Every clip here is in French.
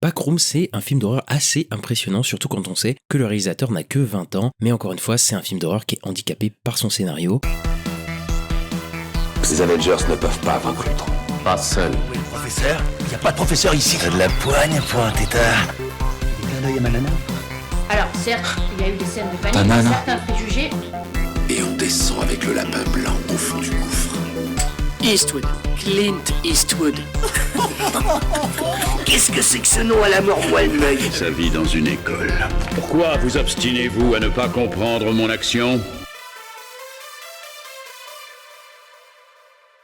Backroom, c'est un film d'horreur assez impressionnant, surtout quand on sait que le réalisateur n'a que 20 ans. Mais encore une fois, c'est un film d'horreur qui est handicapé par son scénario. Ces Avengers ne peuvent pas vaincre Ultron. Pas seul. Où est le professeur? Y a pas de professeur ici. T'as de la poigne pour un tétard. Des clins d'œil à ma nana? Alors, certes, il y a eu des scènes de panique, Banana. certains préjugés. Et on descend avec le lapin blanc au fond du gouffre. Eastwood. Clint Eastwood. Qu'est-ce que c'est que ce nom à la mort moelle-l'œil? Sa vie dans une école. Pourquoi vous obstinez-vous à ne pas comprendre mon action ?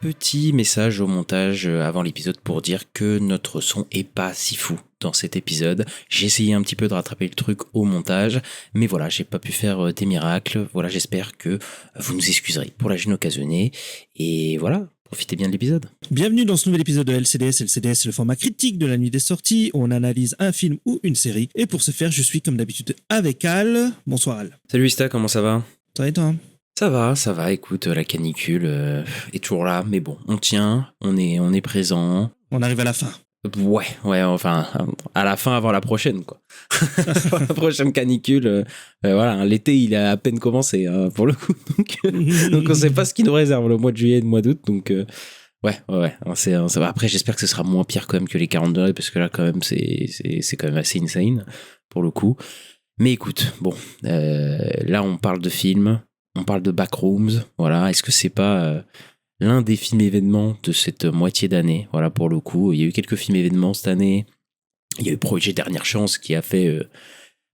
Petit message au montage avant l'épisode pour dire que notre son est pas si fou dans cet épisode. J'ai essayé un petit peu de rattraper le truc au montage, mais voilà, j'ai pas pu faire des miracles. Voilà, j'espère que vous nous excuserez pour la gêne occasionnée. Et voilà, profitez bien de l'épisode. Bienvenue dans ce nouvel épisode de LCDS. LCDS, c'est le format critique de la nuit des sorties. On analyse un film ou une série. Et pour ce faire, je suis comme d'habitude avec Al. Bonsoir Al. Salut Ista, comment ça va ? Ça va et toi ? Ça va, écoute, la canicule est toujours là, mais bon, on tient, on est présent. On arrive à la fin. Ouais, enfin, à la fin avant la prochaine, quoi. La prochaine canicule, voilà, l'été il a à peine commencé, pour le coup, donc on sait pas ce qu'il nous réserve le mois de juillet et le mois d'août, donc ouais, ça va. Après j'espère que ce sera moins pire quand même que les 40 degrés, parce que là quand même c'est quand même assez insane, pour le coup. Mais écoute, bon, là on parle de films. On parle de Backrooms, voilà. Est-ce que c'est pas l'un des films événements de cette moitié d'année ? Voilà, pour le coup, il y a eu quelques films événements cette année. Il y a eu Projet Dernière Chance qui a fait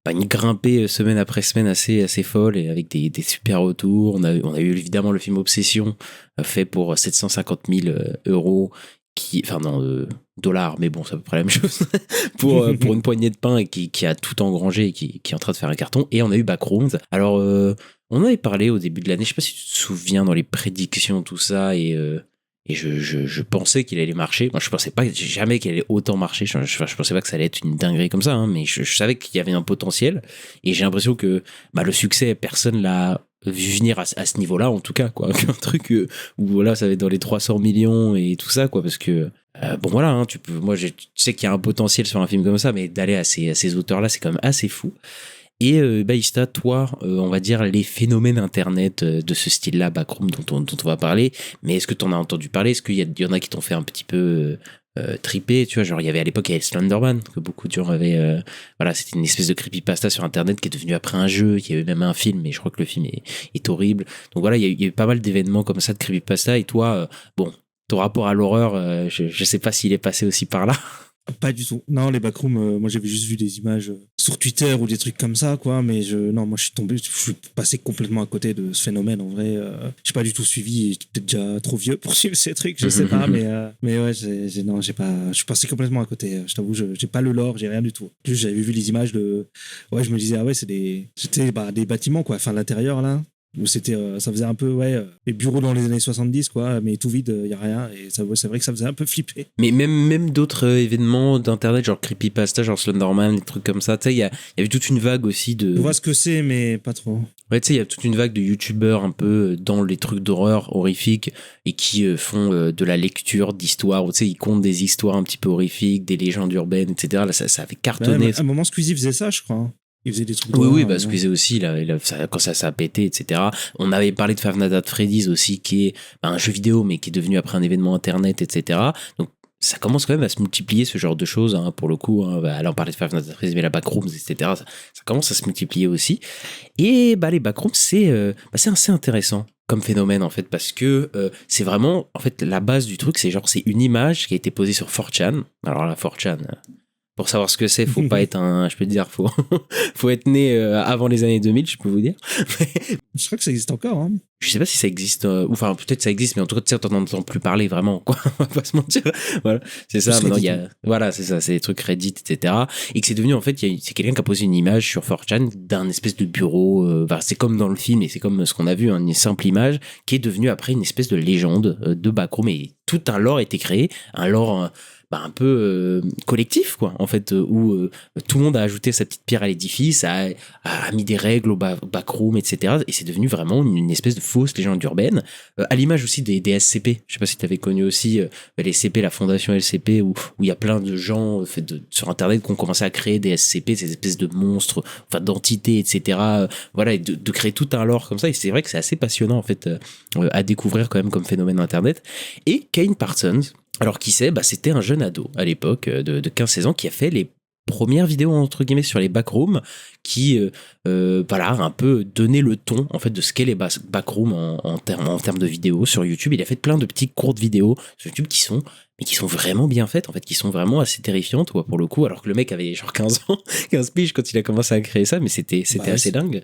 une grimpée semaine après semaine assez folle et avec des super retours. On a eu évidemment le film Obsession fait pour 750 000 euros. Dollars, mais bon, c'est à peu près la même chose, pour une poignée de pain et qui a tout engrangé et qui est en train de faire un carton. Et on a eu Backrooms. Alors, on en avait parlé au début de l'année, je sais pas si tu te souviens dans les prédictions, tout ça, et je pensais qu'il allait marcher. Moi, je pensais pas jamais qu'il allait autant marcher. Je pensais pas que ça allait être une dinguerie comme ça, hein, mais je savais qu'il y avait un potentiel. Et j'ai l'impression que le succès, personne l'a vu venir à ce niveau-là, en tout cas, quoi. Un truc où voilà, ça va être dans les 300 millions et tout ça, quoi, parce que bon voilà, hein, tu sais qu'il y a un potentiel sur un film comme ça, mais d'aller à ces auteurs-là, c'est quand même assez fou. Et Ista, toi, on va dire les phénomènes internet de ce style-là, Backroom, dont on va parler, mais est-ce que tu en as entendu parler ? Est-ce qu'il y en a qui t'ont fait un petit peu triper, tu vois, genre il y avait à l'époque il y avait Slenderman que beaucoup de gens avaient, voilà, c'était une espèce de creepypasta sur internet qui est devenu après un jeu, qui avait même un film, mais je crois que le film est horrible. Donc voilà, il y a eu pas mal d'événements comme ça de creepypasta. Et toi, bon, ton rapport à l'horreur, je sais pas s'il est passé aussi par là. Pas du tout. Non, les backrooms, moi j'avais juste vu des images sur Twitter ou des trucs comme ça, quoi. Mais moi je suis passé complètement à côté de ce phénomène. En vrai, j'ai pas du tout suivi. J'étais peut-être déjà trop vieux pour suivre ces trucs, je sais pas. Mais ouais, j'ai pas. Je suis passé complètement à côté. Je t'avoue, j'ai pas le lore, j'ai rien du tout. Juste j'avais vu les images de. Ouais, je me disais c'était des bâtiments, quoi. Enfin l'intérieur là. Où c'était, ça faisait un peu, les bureaux dans les années 70, quoi, mais tout vide, il y a rien, et c'est vrai que ça faisait un peu flipper. Mais même d'autres événements d'internet, genre creepypasta, genre Slenderman, des trucs comme ça, tu sais, il y avait toute une vague aussi de... Je vois ce que c'est, mais pas trop. Ouais, tu sais, il y a toute une vague de youtubeurs un peu dans les trucs d'horreur horrifiques et qui font de la lecture d'histoires, où tu sais, ils comptent des histoires un petit peu horrifiques, des légendes urbaines, etc. Là, ça avait cartonné. À un moment, Squeezie faisait ça, je crois. Il faisait des trucs. Oui, Squeezie aussi, quand ça a pété, etc. On avait parlé de Five Nights at Freddy's aussi, qui est un jeu vidéo, mais qui est devenu après un événement internet, etc. Donc, ça commence quand même à se multiplier, ce genre de choses, hein, pour le coup. Hein. Là, on parlait de Five Nights at Freddy's, mais la Backrooms, etc. Ça commence à se multiplier aussi. Et les Backrooms, c'est assez intéressant comme phénomène, en fait, parce que c'est vraiment, en fait, la base du truc, c'est une image qui a été posée sur 4chan. Alors là, 4chan... Pour savoir ce que c'est, faut pas être je peux te dire, faut être né avant les années 2000, je peux vous dire. Je crois que ça existe encore, hein. Je sais pas si ça existe, enfin peut-être ça existe, mais en tout cas, tu sais, on n'en entend plus parler vraiment, quoi. On va pas se mentir. Voilà, c'est ça. Maintenant, voilà, c'est ça, c'est des trucs Reddit, etc. Et que c'est devenu, en fait, c'est quelqu'un qui a posé une image sur 4chan d'un espèce de bureau. C'est comme dans le film et c'est comme ce qu'on a vu, une simple image qui est devenue après une espèce de légende de Backroom. Et tout un lore a été créé, un lore un peu collectif, quoi, en fait, où tout le monde a ajouté sa petite pierre à l'édifice, a mis des règles au backroom, etc. Et c'est devenu vraiment une espèce de fausse légende urbaine, à l'image aussi des SCP. Je sais pas si tu avais connu aussi les SCP, la fondation LCP, où il y a plein de gens sur Internet qui ont commencé à créer des SCP, ces espèces de monstres, enfin d'entités, etc. Voilà, et de créer tout un lore comme ça. Et c'est vrai que c'est assez passionnant, en fait, à découvrir quand même comme phénomène Internet. Et Kane Parsons, alors qui c'est, c'était un jeune ado à l'époque de 15-16 ans qui a fait les premières vidéos entre guillemets sur les backrooms, qui a un peu donné le ton en fait de ce qu'est les backrooms en termes de vidéos sur YouTube. Il a fait plein de petites courtes vidéos sur YouTube qui sont vraiment bien faites, en fait, qui sont vraiment assez terrifiantes, quoi, pour le coup, alors que le mec avait genre 15 ans, 15 piges quand il a commencé à créer ça, mais c'était assez dingue.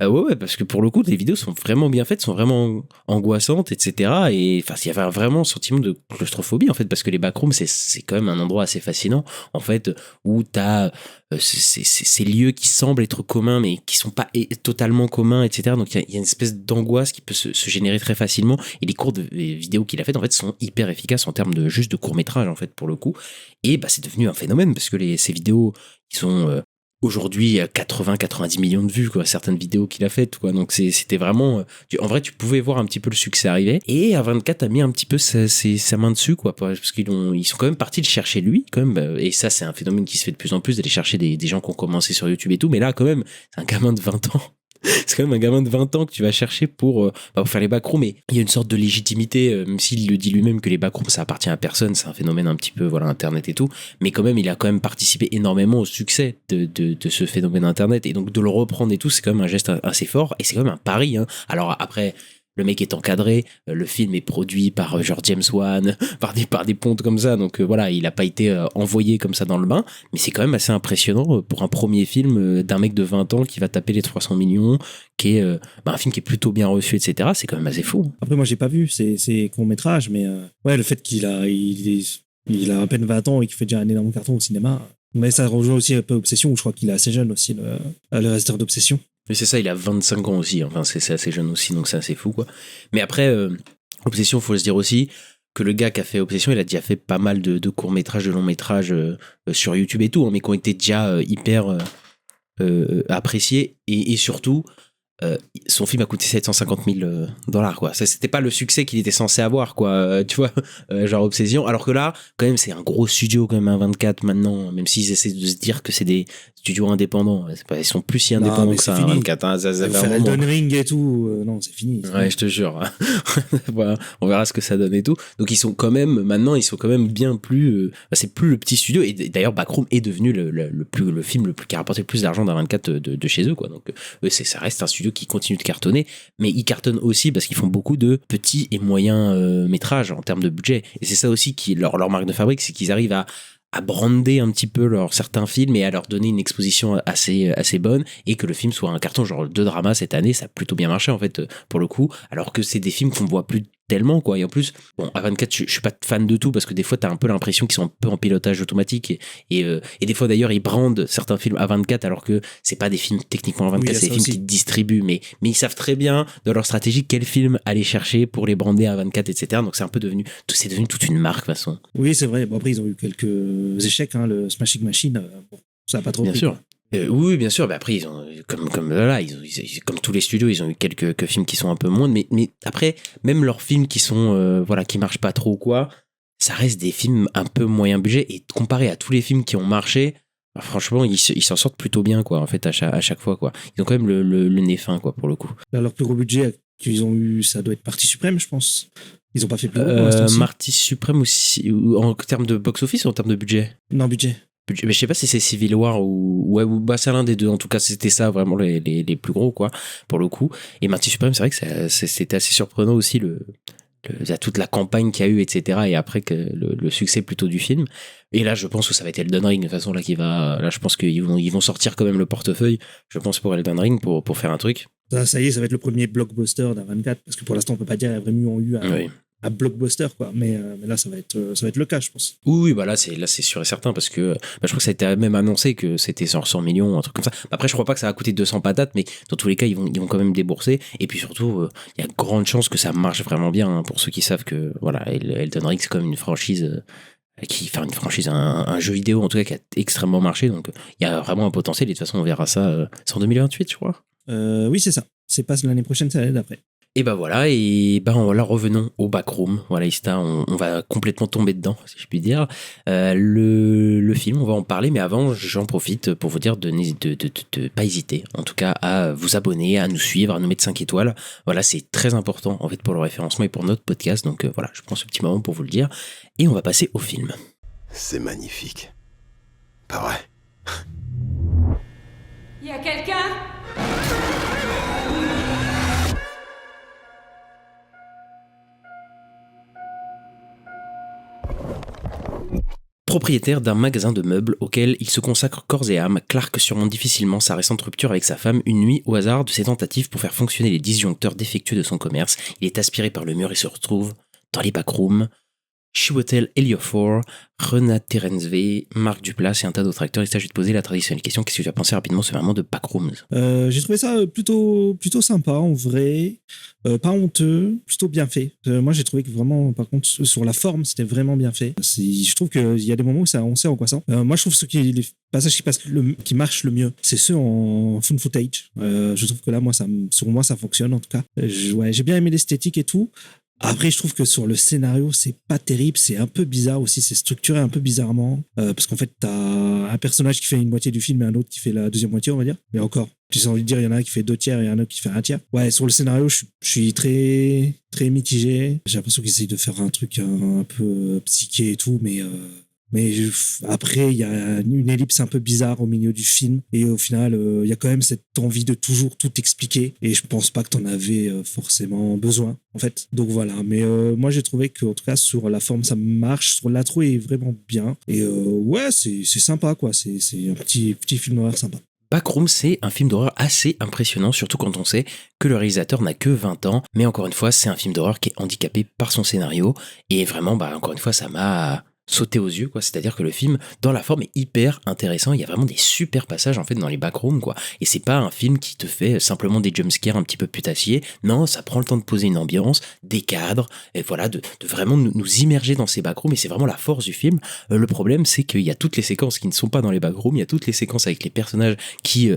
Ouais, parce que pour le coup, les vidéos sont vraiment bien faites, sont vraiment angoissantes, etc. Et enfin, il y avait vraiment un sentiment de claustrophobie, en fait, parce que les backrooms, c'est quand même un endroit assez fascinant, en fait, où t'as ces lieux qui semblent être communs, mais qui sont pas totalement communs, etc. Donc il y a une espèce d'angoisse qui peut se générer très facilement. Et les courtes vidéos qu'il a faites, en fait, sont hyper efficaces en termes de juste de court-métrage, en fait, pour le coup. Et c'est devenu un phénomène, parce que ces vidéos, qui sont aujourd'hui, 80-90 millions de vues, quoi, certaines vidéos qu'il a faites, quoi. Donc c'était vraiment, en vrai, tu pouvais voir un petit peu le succès arriver. Et A24 a mis un petit peu sa main dessus, quoi, parce ils sont quand même partis le chercher lui, quand même. Et ça, c'est un phénomène qui se fait de plus en plus, d'aller chercher des gens qui ont commencé sur YouTube et tout. Mais là, quand même, c'est un gamin de 20 ans. C'est quand même un gamin de 20 ans que tu vas chercher pour faire les backrooms, mais il y a une sorte de légitimité, même s'il le dit lui-même que les backrooms ça appartient à personne, c'est un phénomène un petit peu, voilà, Internet et tout, mais quand même il a quand même participé énormément au succès de ce phénomène Internet, et donc de le reprendre et tout, c'est quand même un geste assez fort, et c'est quand même un pari, hein. Alors après, le mec est encadré, le film est produit par genre James Wan, par des pontes comme ça, donc voilà, il a pas été envoyé comme ça dans le bain, mais c'est quand même assez impressionnant pour un premier film d'un mec de 20 ans qui va taper les 300 millions, qui est un film qui est plutôt bien reçu, etc. C'est quand même assez fou. Après, moi, j'ai pas vu ces courts-métrages, mais ouais, le fait qu'il a à peine 20 ans et qu'il fait déjà un énorme carton au cinéma, mais ça rejoint aussi un peu Obsession, où je crois qu'il est assez jeune aussi, le réalisateur d'Obsession. Mais c'est ça, il a 25 ans aussi, enfin c'est assez jeune aussi, donc c'est assez fou, quoi. Mais après, Obsession, faut se dire aussi que le gars qui a fait Obsession, il a déjà fait pas mal de courts-métrages, de longs-métrages sur YouTube et tout, hein, mais qui ont été déjà hyper appréciés, et surtout, son film a coûté 750 000 $, quoi. Ça, c'était pas le succès qu'il était censé avoir, quoi, tu vois, genre Obsession, alors que là, quand même, c'est un gros studio, quand même, A24 maintenant, même s'ils essaient de se dire que c'est des studios indépendants, ils sont plus si indépendants que ça, A24, hein, ça fait faire Elden Ring et tout, non, c'est fini. Ouais, je te jure. Voilà, on verra ce que ça donne et tout. Donc ils sont quand même, maintenant, ils sont quand même bien plus, c'est plus le petit studio, et d'ailleurs, Backroom est devenu le film le plus qui a rapporté le plus d'argent d'A24 de chez eux, quoi. Donc ça reste un studio qui continue de cartonner, mais ils cartonnent aussi parce qu'ils font beaucoup de petits et moyens métrages en termes de budget, et c'est ça aussi qui leur marque de fabrique, c'est qu'ils arrivent à brander un petit peu certains films et à leur donner une exposition assez bonne, et que le film soit un carton. Genre 2 dramas cette année, ça a plutôt bien marché, en fait, pour le coup, alors que c'est des films qu'on voit plus tellement, quoi. Et en plus, bon, A24, je suis pas fan de tout, parce que des fois t'as un peu l'impression qu'ils sont un peu en pilotage automatique, et des fois d'ailleurs ils brandent certains films A24 alors que c'est pas des films techniquement A24, c'est des films qui distribuent, mais ils savent très bien dans leur stratégie quel film aller chercher pour les brander A24, etc. Donc c'est un peu devenu toute une marque, de toute façon. Oui, c'est vrai. Bon, après ils ont eu quelques échecs, hein, le Smashing Machine, bon, ça a pas trop bien pris, sûr, quoi. oui, bien sûr. Après, ils ont comme comme tous les studios, ils ont eu quelques films qui sont un peu moins. Mais après, même leurs films qui sont qui marchent pas trop, quoi, ça reste des films un peu moyen budget. Et comparé à tous les films qui ont marché, franchement, ils s'en sortent plutôt bien, quoi. En fait, à chaque fois, quoi. Ils ont quand même le nez fin, quoi, pour le coup. Là, leur plus gros budget qu'ils ont eu, ça doit être Partie Suprême, je pense. Ils ont pas fait plus gros pour l'instant. Partie Suprême aussi, en termes de box-office ou en termes de budget? Non, budget. Mais je sais pas si c'est Civil War ou c'est l'un des deux. En tout cas, c'était ça vraiment les plus gros, quoi, pour le coup. Et Marty Supreme, c'est vrai que c'était assez surprenant aussi, toute la campagne qu'il y a eu, etc. Et après que le succès plutôt du film. Et là, je pense que ça va être Elden Ring, de toute façon, là, je pense qu'ils vont sortir quand même le portefeuille, je pense, pour Elden Ring, pour faire un truc. Ça y est, ça va être le premier blockbuster d'A24, parce que pour l'instant, on peut pas dire qu'il y a vraiment eu à blockbuster, quoi, mais là ça va être le cas, je pense. Oui, là c'est sûr et certain, parce que je crois que ça a été même annoncé que c'était 100 millions, un truc comme ça. Après, je crois pas que ça va coûter 200 patates, mais dans tous les cas ils vont quand même débourser, et puis surtout il y a grande chance que ça marche vraiment bien, hein, pour ceux qui savent que voilà, Elden Ring c'est comme une franchise enfin une franchise, un jeu vidéo en tout cas qui a extrêmement marché. Donc il y a vraiment un potentiel. Et de toute façon, on verra ça. C'est en 2028, je crois. Oui, c'est ça. C'est pas l'année prochaine, c'est l'année d'après. Et bah voilà, et bah voilà, revenons au backroom. Voilà, Ista, on va complètement tomber dedans, si je puis dire. Le film, on va en parler, mais avant, j'en profite pour vous dire de pas hésiter, en tout cas, à vous abonner, à nous suivre, à nous mettre 5 étoiles. Voilà, c'est très important, en fait, pour le référencement et pour notre podcast. Donc voilà, je prends ce petit moment pour vous le dire. Et on va passer au film. C'est magnifique. Pas vrai? Y a quelqu'un? Propriétaire d'un magasin de meubles auquel il se consacre corps et âme, Clark surmonte difficilement sa récente rupture avec sa femme une nuit au hasard de ses tentatives pour faire fonctionner les disjoncteurs défectueux de son commerce. Il est aspiré par le mur et se retrouve dans les backrooms. Chiwetel Ejiofor, Renate Terensve, Marc Duplass et un tas d'autres acteurs. Et ça, je vais te poser la traditionnelle question. Qu'est-ce que tu as pensé rapidement ce moment de Backrooms? J'ai trouvé ça plutôt sympa en vrai, pas honteux, plutôt bien fait. Moi j'ai trouvé que vraiment, par contre, sur la forme, c'était vraiment bien fait. Je trouve qu'il y a des moments où on sait en quoi ça. Moi je trouve les passages qui marchent le mieux, c'est ceux en found footage. Je trouve que là, sur moi, ça fonctionne en tout cas. J'ai bien aimé l'esthétique et tout. Après, je trouve que sur le scénario, c'est pas terrible, c'est un peu bizarre aussi, c'est structuré un peu bizarrement, parce qu'en fait, t'as un personnage qui fait une moitié du film et un autre qui fait la deuxième moitié, on va dire. Mais encore, j'ai envie de dire, il y en a un qui fait 2 tiers et un autre qui fait 1 tiers. Ouais, sur le scénario, je suis très, très mitigé. J'ai l'impression qu'ils essayent de faire un truc un peu psyché et tout, mais après, il y a une ellipse un peu bizarre au milieu du film. Et au final, il y a quand même cette envie de toujours tout expliquer. Et je pense pas que t'en avais forcément besoin, en fait. Donc voilà. Mais moi, j'ai trouvé qu'en tout cas, sur la forme, ça marche. Sur l'intro, est vraiment bien. Et ouais, c'est sympa, quoi. C'est un petit film d'horreur sympa. Backroom, c'est un film d'horreur assez impressionnant, surtout quand on sait que le réalisateur n'a que 20 ans. Mais encore une fois, c'est un film d'horreur qui est handicapé par son scénario. Et vraiment, encore une fois, ça m'a sauté aux yeux, quoi. C'est-à-dire que le film, dans la forme, est hyper intéressant. Il y a vraiment des super passages, en fait, dans les backrooms, quoi. Et c'est pas un film qui te fait simplement des jumpscares un petit peu putassiers. Non, ça prend le temps de poser une ambiance, des cadres, et voilà, de vraiment nous immerger dans ces backrooms. Et c'est vraiment la force du film. Le problème, c'est qu'il y a toutes les séquences qui ne sont pas dans les backrooms. Il y a toutes les séquences avec les personnages qui,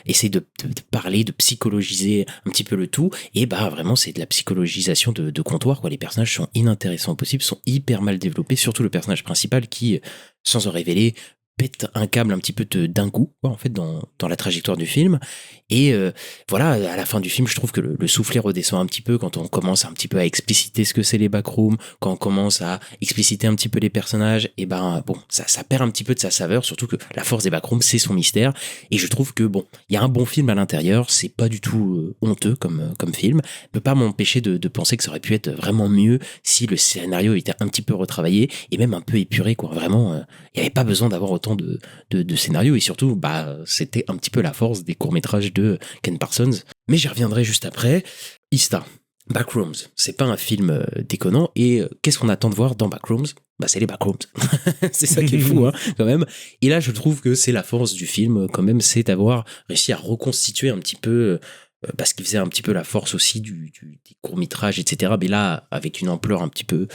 essaient de parler, de psychologiser un petit peu le tout. Et vraiment, c'est de la psychologisation de comptoir, quoi. Les personnages sont inintéressants au possible, sont hyper mal développés, surtout le personnage principal qui, sans se révéler, pète un câble un petit peu d'un coup, quoi, en fait, dans la trajectoire du film. Et voilà, à la fin du film, je trouve que le soufflet redescend un petit peu quand on commence un petit peu à expliciter ce que c'est les backrooms, quand on commence à expliciter un petit peu les personnages, et ça perd un petit peu de sa saveur, surtout que la force des backrooms, c'est son mystère. Et je trouve que il y a un bon film à l'intérieur, c'est pas du tout honteux comme film. Je peux pas m'empêcher de penser que ça aurait pu être vraiment mieux si le scénario était un petit peu retravaillé et même un peu épuré, quoi. Vraiment, il y avait pas besoin d'avoir autant de scénarios, et surtout, c'était un petit peu la force des courts-métrages de Ken Parsons. Mais j'y reviendrai juste après. Ista, Backrooms, c'est pas un film déconnant, et qu'est-ce qu'on attend de voir dans Backrooms? C'est les backrooms. C'est ça qui est fou, hein, quand même. Et là, je trouve que c'est la force du film, quand même, c'est d'avoir réussi à reconstituer un petit peu ce qui faisait un petit peu la force aussi des courts-métrages, etc. Mais là, avec une ampleur un petit peu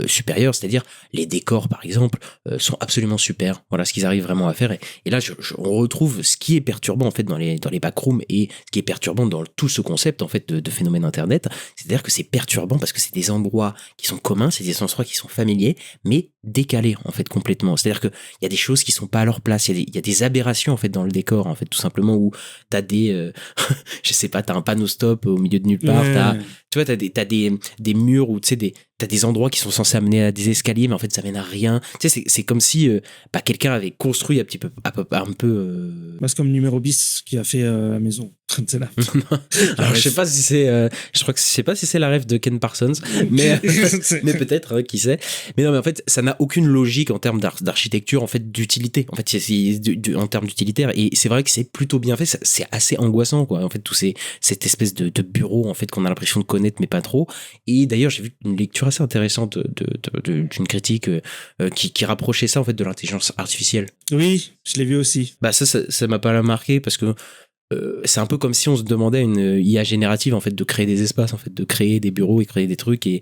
supérieure, c'est-à-dire les décors, par exemple, sont absolument super. Voilà ce qu'ils arrivent vraiment à faire. Et là, on retrouve ce qui est perturbant, en fait, dans les backrooms, et ce qui est perturbant dans tout ce concept, en fait, de phénomène Internet. C'est-à-dire que c'est perturbant parce que c'est des endroits qui sont communs, c'est des endroits qui sont familiers, mais décalés, en fait, complètement. C'est-à-dire qu'il y a des choses qui sont pas à leur place. Il y a des aberrations, en fait, dans le décor, en fait, tout simplement, où t'as des... je sais pas, t'as un panneau stop au milieu de nulle part, t'as des murs où, tu sais, t'as des endroits qui sont censés amener à des escaliers, mais en fait, ça mène à rien. Tu sais, c'est comme si quelqu'un avait construit un peu... C'est comme Numéro bis qui a fait la maison. C'est là. Alors, je sais pas si c'est... je sais pas si c'est la rêve de Ken Parsons, mais peut-être, qui sait. Mais non, mais en fait, ça n'a aucune logique en termes d'architecture, en fait, d'utilité. En fait, en termes d'utilitaire. Et c'est vrai que c'est plutôt bien fait. C'est assez angoissant, quoi. En fait, cette espèce de bureau, en fait, qu'on a l'impression de connaître, mais pas trop. Et d'ailleurs, j'ai vu une lecture assez intéressante d'une critique qui rapprochait ça, en fait, de l'intelligence artificielle. Oui, je l'ai vu aussi. Ça m'a pas marqué parce que c'est un peu comme si on se demandait à une IA générative en fait de créer des espaces, en fait de créer des bureaux et créer des trucs et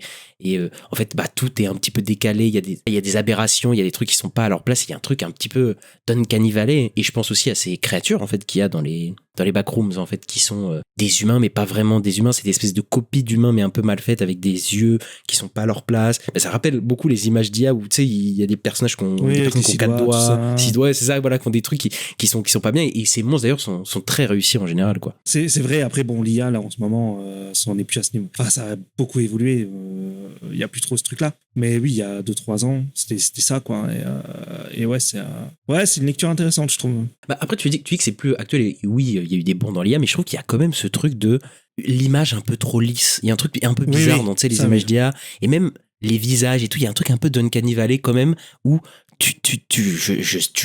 en fait tout est un petit peu décalé, il y a des aberrations, il y a des trucs qui sont pas à leur place, il y a un truc un petit peu d'Uncanny Valley et je pense aussi à ces créatures en fait qu'il y a dans les backrooms en fait qui sont des humains mais pas vraiment des humains, c'est des espèces de copies d'humains mais un peu mal faites avec des yeux qui sont pas à leur place. Ça rappelle beaucoup les images d'IA où tu sais il y a des personnages qui ont des personnes qui ont 4 doigts, 6 doigts, c'est ça, voilà, qui ont des trucs qui sont pas bien et ces monstres d'ailleurs sont très réussis en général quoi. C'est vrai, après bon l'IA là en ce moment ça en est plus à ce niveau. Enfin ça a beaucoup évolué, il y a plus trop ce truc là. Mais oui, il y a 2-3 ans, c'était ça quoi et ouais, c'est une lecture intéressante je trouve. Bah après tu dis que c'est plus actuel et oui, il y a eu des bons dans l'IA mais je trouve qu'il y a quand même ce truc de l'image un peu trop lisse. Il y a un truc un peu bizarre dans tu sais les images d'IA et même les visages et tout, il y a un truc un peu d'Uncanny Valley quand même où tu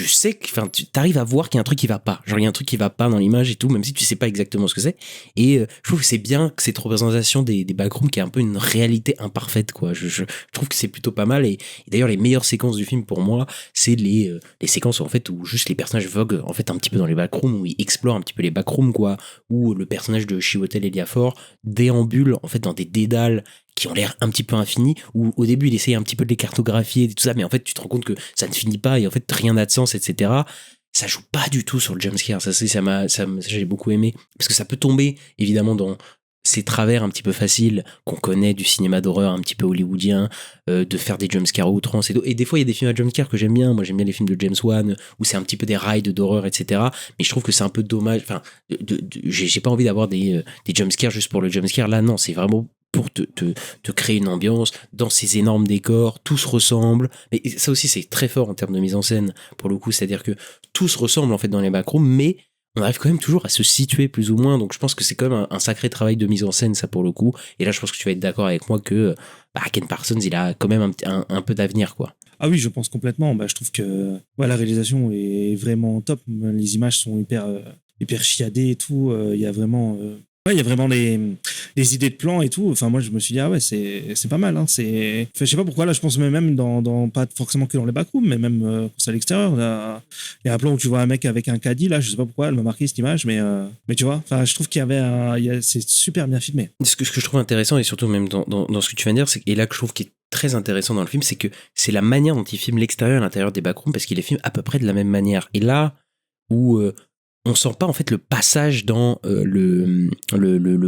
sais que enfin tu arrives à voir qu'il y a un truc qui va pas, genre il y a un truc qui va pas dans l'image et tout même si tu sais pas exactement ce que c'est et je trouve que c'est bien que cette représentation des backrooms qui est un peu une réalité imparfaite quoi. Je trouve que c'est plutôt pas mal et d'ailleurs les meilleures séquences du film pour moi c'est les séquences en fait où juste les personnages voguent en fait un petit peu dans les backrooms, où ils explorent un petit peu les backrooms quoi, où le personnage de Chiwetel Ejiofor déambule en fait dans des dédales qui ont l'air un petit peu infinis, où au début il essaye un petit peu de les cartographier et tout ça, mais en fait tu te rends compte que ça ne finit pas et en fait rien n'a de sens, etc. Ça joue pas du tout sur le jumpscare, ça j'ai beaucoup aimé, parce que ça peut tomber évidemment dans ces travers un petit peu faciles qu'on connaît du cinéma d'horreur un petit peu hollywoodien, de faire des jumpscares à outrance et des fois il y a des films à jumpscare que j'aime bien, moi j'aime bien les films de James Wan où c'est un petit peu des rides d'horreur, etc. Mais je trouve que c'est un peu dommage, enfin j'ai pas envie d'avoir des jumpscares juste pour le jumpscare, là non, c'est vraiment pour te créer une ambiance dans ces énormes décors, tout se ressemble, mais ça aussi c'est très fort en termes de mise en scène pour le coup, c'est-à-dire que tout se ressemble en fait dans les backrooms, mais on arrive quand même toujours à se situer plus ou moins, donc je pense que c'est quand même un sacré travail de mise en scène ça pour le coup, et là je pense que tu vas être d'accord avec moi que Ken Parsons il a quand même un peu d'avenir quoi. Ah oui, je pense complètement. Je trouve que la réalisation est vraiment top. Les images sont hyper chiadées et tout. Il y a vraiment il y a vraiment des idées de plans et tout. Enfin, moi, je me suis dit, ah ouais, c'est pas mal. Hein. Enfin, je sais pas pourquoi, là, je pense même dans pas forcément que dans les backrooms, mais même quand c'est à l'extérieur. Il y a un plan où tu vois un mec avec un caddie, là, je sais pas pourquoi, elle m'a marqué cette image, mais tu vois, enfin, je trouve qu'il y avait c'est super bien filmé. Ce que je trouve intéressant, et surtout même dans ce que tu viens de dire, et là que je trouve qu'il est très intéressant dans le film, c'est que c'est la manière dont il filme l'extérieur et l'intérieur des backrooms, parce qu'il les filme à peu près de la même manière. Et là où on sent pas en fait le passage dans le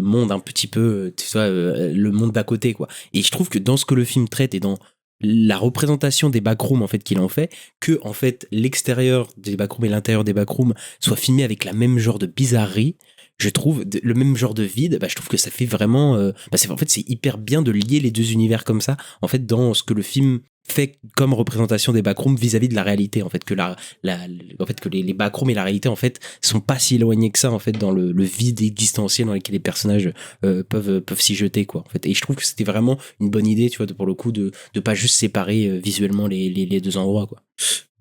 monde un petit peu, tu vois, le monde d'à côté quoi. Et je trouve que dans ce que le film traite et dans la représentation des backrooms en fait qu'il en fait, que en fait l'extérieur des backrooms et l'intérieur des backrooms soient filmés avec la même genre de bizarrerie, je trouve le même genre de vide, je trouve que ça fait vraiment c'est hyper bien de lier les deux univers comme ça en fait dans ce que le film fait comme représentation des backrooms vis-à-vis de la réalité en fait, que en fait que les backrooms et la réalité en fait sont pas si éloignés que ça en fait dans le vide existentiel dans lequel les personnages peuvent s'y jeter quoi en fait. Et je trouve que c'était vraiment une bonne idée, tu vois, pour le coup de pas juste séparer visuellement les deux endroits quoi.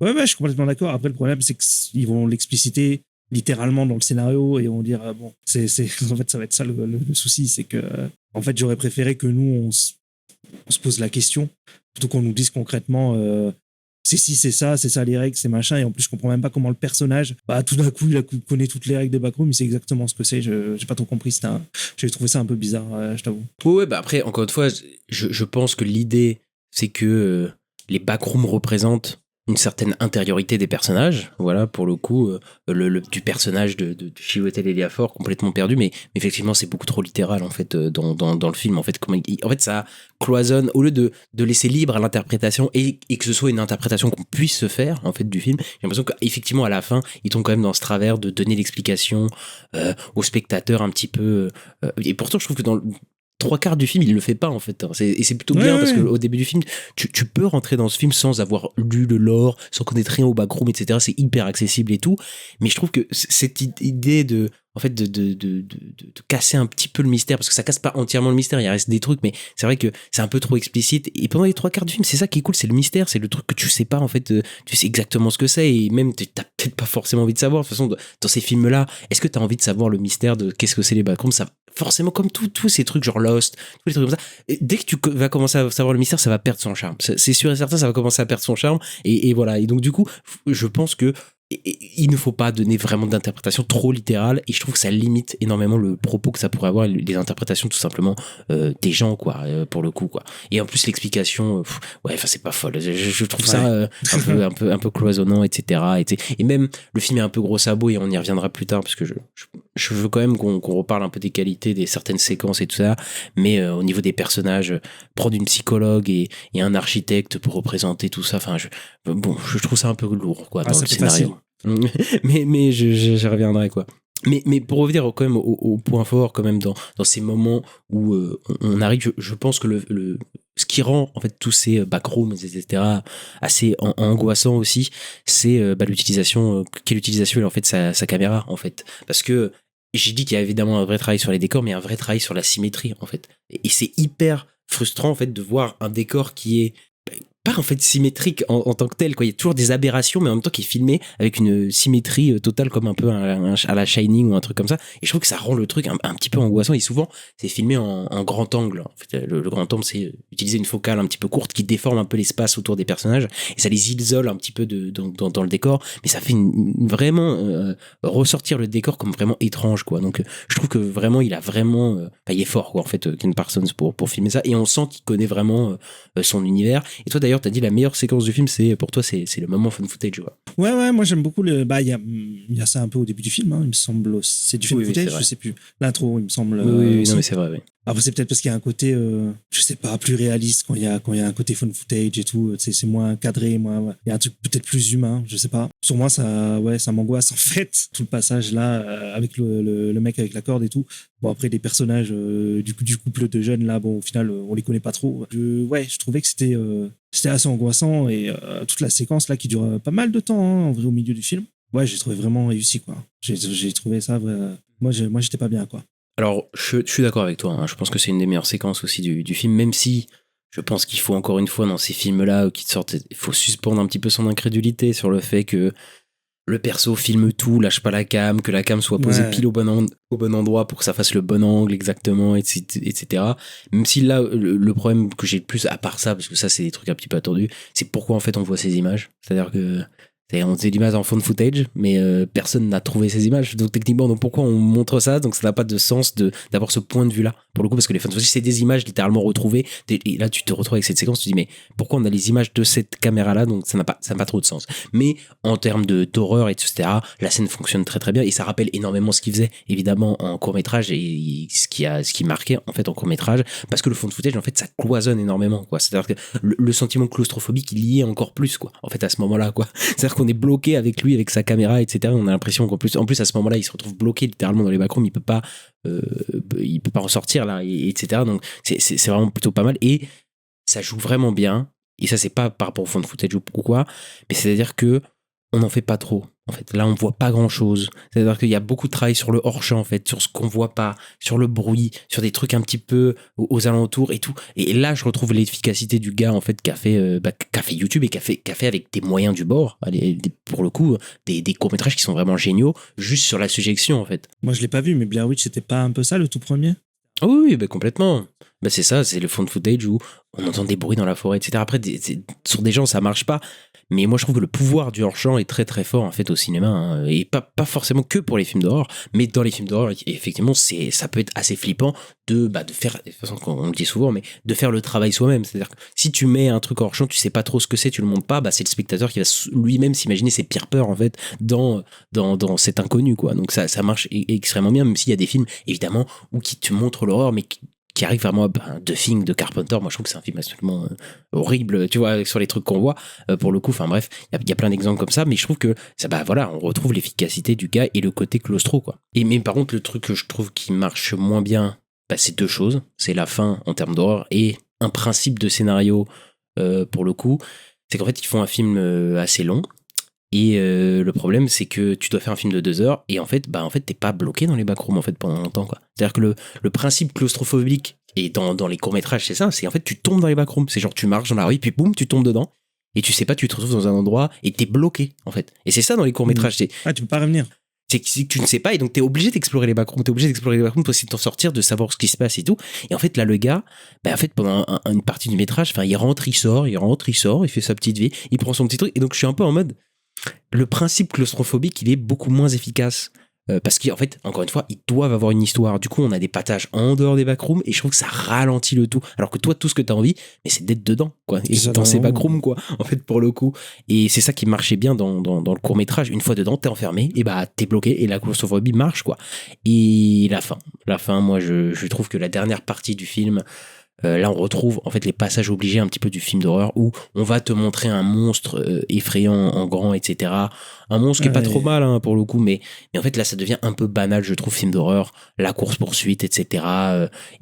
Ouais, je suis complètement d'accord. Après le problème c'est qu'ils vont l'expliciter littéralement dans le scénario et on va dire bon c'est en fait ça va être ça le souci, c'est que en fait j'aurais préféré que nous on se pose la question plutôt qu'on nous dise concrètement c'est ça les règles, c'est machin, et en plus je comprends même pas comment le personnage tout d'un coup il connaît toutes les règles des backrooms, mais c'est exactement ce que c'est. J'ai pas trop compris, j'ai trouvé ça un peu bizarre, je t'avoue. Ouais, après encore une fois je pense que l'idée c'est que les backrooms représentent une certaine intériorité des personnages, voilà, pour le coup du personnage de Chiwetel Ejiofor complètement perdu, mais effectivement c'est beaucoup trop littéral en fait dans le film en fait, en fait ça cloisonne, au lieu de laisser libre à l'interprétation et que ce soit une interprétation qu'on puisse se faire en fait du film, j'ai l'impression qu'effectivement à la fin ils tombent quand même dans ce travers de donner l'explication au spectateur un petit peu et pourtant je trouve que dans le 3/4 du film il le fait pas en fait, et c'est plutôt bien parce qu'au début du film tu peux rentrer dans ce film sans avoir lu le lore, sans connaître rien au backroom, etc. C'est hyper accessible et tout, mais je trouve que cette idée de en fait de casser un petit peu le mystère, parce que ça casse pas entièrement le mystère, il reste des trucs, mais c'est vrai que c'est un peu trop explicite, et pendant les 3/4 du film c'est ça qui est cool, c'est le mystère, c'est le truc que tu sais pas en fait, tu sais exactement ce que c'est, et même t'as peut-être pas forcément envie de savoir. De toute façon dans ces films là, est-ce que t'as envie de savoir le mystère de qu'est-ce que c'est les backrooms? Ça forcément, comme tous ces trucs genre Lost, tous les trucs comme ça, dès que tu vas commencer à savoir le mystère, ça va perdre son charme, c'est sûr et certain, ça va commencer à perdre son charme, et voilà. Et donc du coup je pense que il ne faut pas donner vraiment d'interprétation trop littérale, et je trouve que ça limite énormément le propos que ça pourrait avoir, les interprétations tout simplement des gens, quoi, pour le coup, quoi. Et en plus l'explication, ouais, enfin c'est pas folle. Je trouve ça un peu cloisonnant, etc. Et même le film est un peu gros sabot, et on y reviendra plus tard parce que je veux quand même qu'on reparle un peu des qualités des certaines séquences et tout ça, mais au niveau des personnages, prendre une psychologue et un architecte pour représenter tout ça, enfin je trouve ça un peu lourd, quoi, dans le scénario. mais je reviendrai, quoi. Mais pour revenir quand même au point fort, quand même, dans ces moments où on arrive, je pense que ce qui rend en fait tous ces backrooms, etc., assez angoissant aussi, c'est l'utilisation, quelle utilisation est en fait sa caméra, en fait. Parce que j'ai dit qu'il y a évidemment un vrai travail sur les décors, mais un vrai travail sur la symétrie, en fait. Et c'est hyper frustrant, en fait, de voir un décor qui est pas en fait symétrique en tant que tel, quoi. Il y a toujours des aberrations, mais en même temps qui est filmé avec une symétrie totale, comme un peu à la Shining ou un truc comme ça, et je trouve que ça rend le truc un petit peu angoissant. Et souvent c'est filmé en grand angle, en fait. Le grand angle, c'est utiliser une focale un petit peu courte qui déforme un peu l'espace autour des personnages, et ça les isole un petit peu dans le décor, mais ça fait vraiment ressortir le décor comme vraiment étrange, quoi. Donc je trouve que vraiment il a vraiment il est fort, quoi, en fait, Ken Parsons pour filmer ça, et on sent qu'il connaît vraiment son univers. Et toi d'ailleurs, t'as dit la meilleure séquence du film, pour toi, c'est le moment fan footage, quoi. Ouais, moi j'aime beaucoup il y a ça un peu au début du film, hein, il me semble. C'est du fan footage, je sais plus. L'intro, il me semble. Oui, non, mais c'est vrai, oui. Après, c'est peut-être parce qu'il y a un côté, je sais pas, plus réaliste quand il y a un côté fan footage et tout. C'est moins cadré, il y a un truc peut-être plus humain, je sais pas. Sur moi, ça m'angoisse, en fait, tout le passage là, avec le mec avec la corde et tout. Bon, après, les personnages du couple de jeunes là, bon, au final, on les connaît pas trop. Je trouvais que c'était assez angoissant, et toute la séquence là qui dure pas mal de temps, hein, en vrai, au milieu du film. Ouais, j'ai trouvé vraiment réussi, quoi. J'ai trouvé ça, moi, j'étais pas bien, quoi. Alors, je suis d'accord avec toi, hein. Je pense que c'est une des meilleures séquences aussi du film, même si je pense qu'il faut encore une fois, dans ces films-là qui sortent, il faut suspendre un petit peu son incrédulité sur le fait que le perso filme tout, lâche pas la cam, que la cam soit posée pile au bon endroit pour que ça fasse le bon angle exactement, etc. Même si là, le problème que j'ai le plus, à part ça, parce que ça c'est des trucs un petit peu attendus, c'est pourquoi en fait on voit ces images. C'est-à-dire que on faisait l'image en fond footage, mais personne n'a trouvé ces images. Donc techniquement, pourquoi on montre ça? Donc ça n'a pas de sens d'avoir ce point de vue-là. Pour le coup, parce que les fan footage, c'est des images littéralement retrouvées. Et là, tu te retrouves avec cette séquence, tu te dis, mais pourquoi on a les images de cette caméra-là? Donc ça n'a pas trop de sens. Mais en termes d'horreur, etc., la scène fonctionne très très bien, et ça rappelle énormément ce qu'il faisait, évidemment, en court-métrage, et ce qui marquait, en fait, en court-métrage, parce que le fond footage, en fait, ça cloisonne énormément, quoi. C'est-à-dire que le sentiment claustrophobique, il y est encore plus, quoi. En fait, à ce moment-là, quoi. C'est-à-dire qu'on est bloqué avec lui, avec sa caméra, etc. On a l'impression qu'en plus à ce moment-là, il se retrouve bloqué littéralement dans les backrooms, il peut pas ressortir là, etc. Donc c'est vraiment plutôt pas mal, et ça joue vraiment bien. Et ça, c'est pas par rapport au fond de footage ou quoi, mais c'est-à-dire que on n'en fait pas trop. En fait, là, on voit pas grand-chose. C'est-à-dire qu'il y a beaucoup de travail sur le hors-champ, en fait, sur ce qu'on voit pas, sur le bruit, sur des trucs un petit peu aux alentours et tout. Et là, je retrouve l'efficacité du gars, en fait, qui a fait YouTube, et qui a fait avec des moyens du bord, pour le coup, des courts-métrages qui sont vraiment géniaux, juste sur la suggestion, en fait. Moi, je l'ai pas vu, mais Blair Witch, c'était pas un peu ça, le tout premier? Oui, complètement. C'est ça, c'est le fond de footage où on entend des bruits dans la forêt, etc. Après, sur des gens, ça marche pas. Mais moi, je trouve que le pouvoir du hors-champ est très très fort, en fait, au cinéma, hein. Et pas forcément que pour les films d'horreur, mais dans les films d'horreur, effectivement, ça peut être assez flippant de faire, de toute façon, on le dit souvent, mais de faire le travail soi-même. C'est-à-dire que si tu mets un truc hors-champ, tu sais pas trop ce que c'est, tu le montres pas, c'est le spectateur qui va lui-même s'imaginer ses pires peurs, en fait, dans cet inconnu, quoi. Donc ça marche extrêmement bien, même s'il y a des films, évidemment, où qui te montrent l'horreur, mais qui arrive vraiment The Thing de Carpenter. Moi, je trouve que c'est un film absolument horrible, tu vois, sur les trucs qu'on voit, pour le coup. Enfin bref, il y a plein d'exemples comme ça, mais je trouve que ça, on retrouve l'efficacité du gars et le côté claustro, quoi. Mais par contre, le truc que je trouve qui marche moins bien, c'est deux choses. C'est la fin en termes d'horreur et un principe de scénario, pour le coup. C'est qu'en fait, ils font un film assez long. Et le problème, c'est que tu dois faire un film de 2 heures, et en fait, t'es pas bloqué dans les backrooms, en fait, pendant longtemps, quoi. C'est-à-dire que le principe claustrophobique, et dans les courts-métrages, c'est ça, c'est en fait, tu tombes dans les backrooms. C'est genre, tu marches dans la rue, puis boum, tu tombes dedans, et tu sais pas, tu te retrouves dans un endroit, et t'es bloqué, en fait. Et c'est ça dans les courts-métrages. Tu peux pas revenir. C'est que tu ne sais pas, et donc t'es obligé d'explorer les backrooms, pour essayer de t'en sortir, de savoir ce qui se passe et tout. Et en fait, là, le gars, en fait, pendant une partie du métrage, il rentre, il sort, il fait sa petite vie, il prend son petit truc, et donc je suis un peu en mode, le principe claustrophobique, il est beaucoup moins efficace. Parce qu'en fait, encore une fois, ils doivent avoir une histoire. Du coup, on a des passages en dehors des backrooms et je trouve que ça ralentit le tout. Alors que toi, tout ce que t'as envie, mais c'est d'être dedans, quoi. Et dans ces backrooms, quoi, en fait, pour le coup. Et c'est ça qui marchait bien dans le court-métrage. Une fois dedans, t'es enfermé, et bah, t'es bloqué et la claustrophobie marche, quoi. Et la fin, moi, je trouve que la dernière partie du film, là, on retrouve en fait les passages obligés un petit peu du film d'horreur où on va te montrer un monstre effrayant en grand, etc. Un monstre qui est pas trop mal hein, pour le coup, mais en fait là, ça devient un peu banal, je trouve, film d'horreur, la course-poursuite, etc.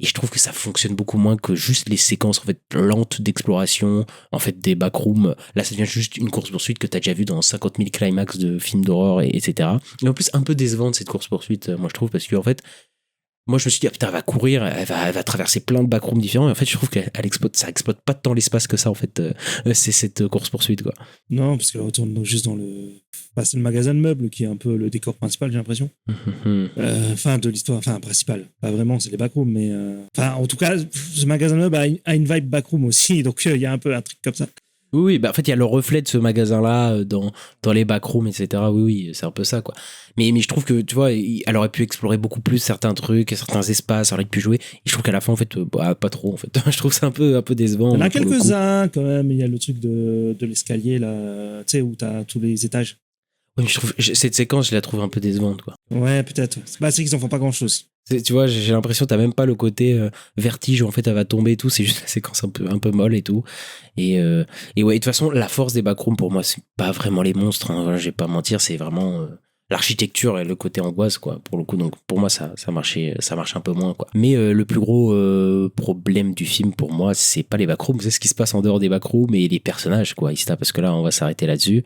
Et je trouve que ça fonctionne beaucoup moins que juste les séquences en fait lentes d'exploration, en fait des backrooms. Là, ça devient juste une course-poursuite que t'as déjà vu dans 50 000 climax de films d'horreur, etc. Et en plus, un peu décevante cette course-poursuite, moi je trouve, parce que en fait, moi, je me suis dit, ah, putain, elle va courir, elle va traverser plein de backrooms différents. Et en fait, je trouve que ça exploite pas tant l'espace que ça, en fait. C'est cette course-poursuite, quoi. Non, parce qu'elle retourne donc juste dans le. Bah, c'est le magasin de meubles qui est un peu le décor principal, j'ai l'impression. Enfin, de l'histoire. Enfin, principal. Pas vraiment, c'est les backrooms, mais. Enfin, en tout cas, ce magasin de meubles a une vibe backroom aussi. Donc, il y a un peu un truc comme ça. Oui, bah en fait, il y a le reflet de ce magasin-là dans les backrooms, etc. Oui, c'est un peu ça, quoi. Mais je trouve que, tu vois, elle aurait pu explorer beaucoup plus certains trucs, certains espaces, elle aurait pu jouer. Et je trouve qu'à la fin, en fait, pas trop, en fait. Je trouve ça un peu décevant. Il y en a quelques-uns, quand même. Il y a le truc de l'escalier, là, tu sais, où t'as tous les étages. Oui, mais je trouve, cette séquence, je la trouve un peu décevante, quoi. Ouais, peut-être. Bah, c'est qu'ils en font pas grand-chose. Tu vois, j'ai l'impression que t'as même pas le côté vertige où en fait elle va tomber et tout, c'est juste la séquence un peu molle et tout. Et ouais, de toute façon, la force des backrooms pour moi, c'est pas vraiment les monstres, hein, voilà, je vais pas mentir, c'est vraiment l'architecture et le côté angoisse, quoi, pour le coup. Donc pour moi, ça marche un peu moins, quoi. Mais le plus gros problème du film pour moi, c'est pas les backrooms, c'est ce qui se passe en dehors des backrooms et les personnages, quoi, Ista, parce que là, on va s'arrêter là-dessus.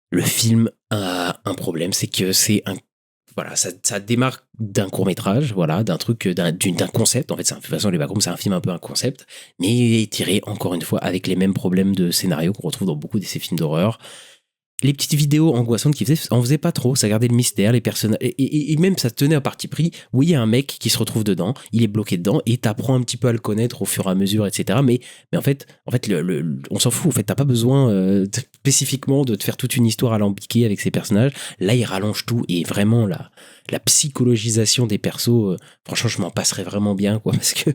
Le film a un problème, c'est que c'est un. Voilà, ça démarre d'un court-métrage, voilà, d'un truc, d'un concept. En fait, de toute façon, les backrooms, c'est un film un peu un concept, mais tiré, encore une fois, avec les mêmes problèmes de scénario qu'on retrouve dans beaucoup de ces films d'horreur. Les petites vidéos angoissantes qu'ils faisaient, on faisait pas trop, ça gardait le mystère, les personnages, et même ça tenait à parti pris. Oui, il y a un mec qui se retrouve dedans, il est bloqué dedans, et t'apprends un petit peu à le connaître au fur et à mesure, etc. Mais en fait, on s'en fout. En fait, t'as pas besoin spécifiquement de te faire toute une histoire alambiquée avec ces personnages. Là, il rallonge tout, et vraiment la psychologisation des persos, franchement, je m'en passerais vraiment bien, quoi, parce que en